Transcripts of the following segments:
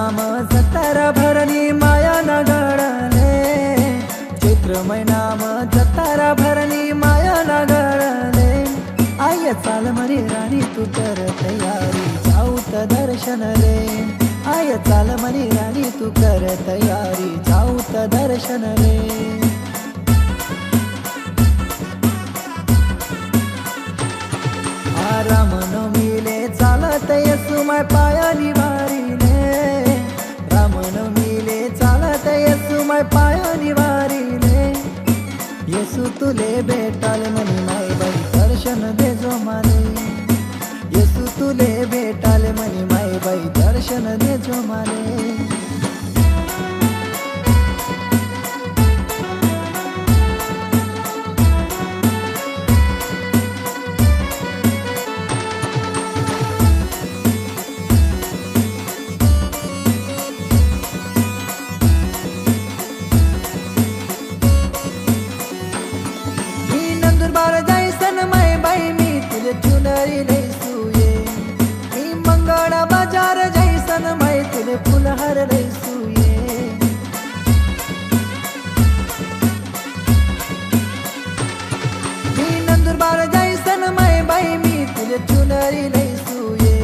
नाम जतारा भरणी माया न गळले, चैत्र महिनाम जतारा भरणी माया न गळले. आय चाल मरी राणी तू कर तयारी जाऊत दर्शन रे, आय चाल मरी राणी तू कर तयारी जाऊत दर्शन रे. रामनवमीले चालत येसु माय पायानी वारीले, रामनवमीले चालत येसु माय पायानी वारीले. येसु तुले भेटाल म्हणी माय बाई दर्शन दे जो माले, येसु तुले भेटाल म्हणी माय बाई दर्शन दे जो माले. नंदुरबार जायसन माय बाई मी तुले चुनरी लैसूये, मी मंगळ बाजार जायसन माय तुले फुलहार लैसूये. मी नंदुरबार जायसन माय बाई मी तुले चुनरी लैसूये,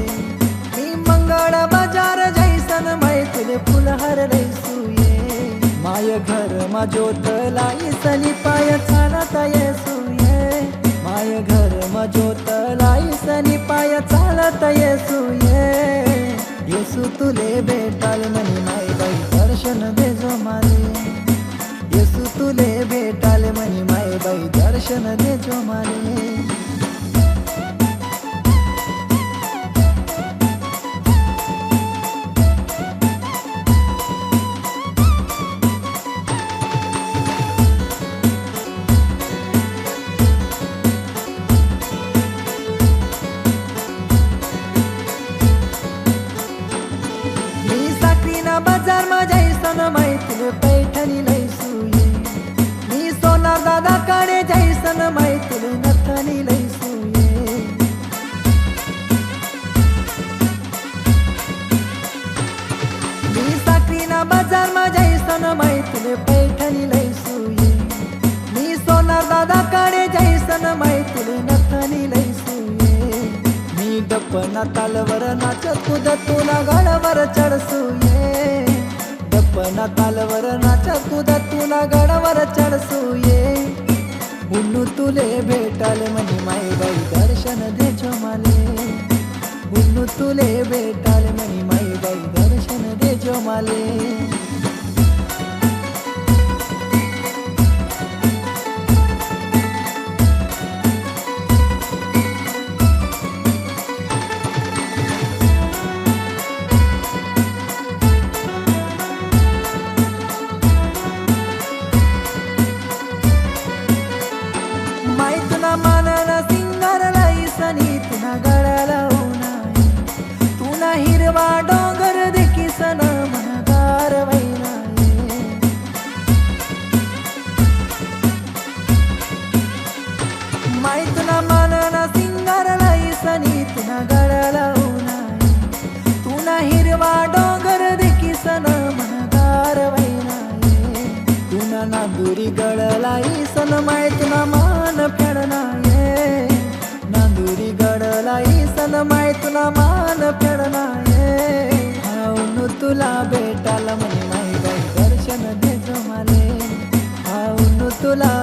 मी मंगळ बाजार जायसन माय तुले फुलहार लैसूये. माय घर मा ज्योत लाईसनी पाय चालता येसूये, माय घर मा ज्योत लाईसनी पाय चालता येसूये. येसु तुले भेटाल म्हणी माय बाई दर्शन दे जो माले, येसु तुले भेटाल म्हणी माय बाई दर्शन दे जो माले. बाजार मा जायसन माय तुले पैठणी लैसूये, मी सोनार दादा कडे जायसन माय तुले नथनी लैसूये. मी साखरीना बाजार मा जायसन माय तुले पैठणी लैसूये, मी सोनार दादा कडे जायसन माय तुले नथनी लैसूये. मी डप्पना तालवर नाचत कुदत तुला गळवर चढसूये, डप्पना तालवर नाचत कुदत तुला गळवर चढसूये. उन्नू तुले भेटाल म्हणी माय बाई दर्शन दे जो माले, उन्नू तुले भेटाल म्हणी माय बाई दर्शन दे जो माले. माय तुला मानना सिंगार लाईसनी तुला गळाला उन्हाळी, तुला हिरवा डोंगर देखीसन मनगार वैनाये. माय तुला मानना सिंगार लाईसनी तुला गळाला उन्हाळी, तुला हिरवा डोंगर देखीसन मनगार वैनाये. तुला नांदुरी गळलाईसन माय तुला मान फेडनाये, नांदुरी गळलाईसन माय तुला मान फेडनाये. उन्नू तुला भेटाल म्हणी माय बाई दर्शन दे जो माले, उन्नू तुला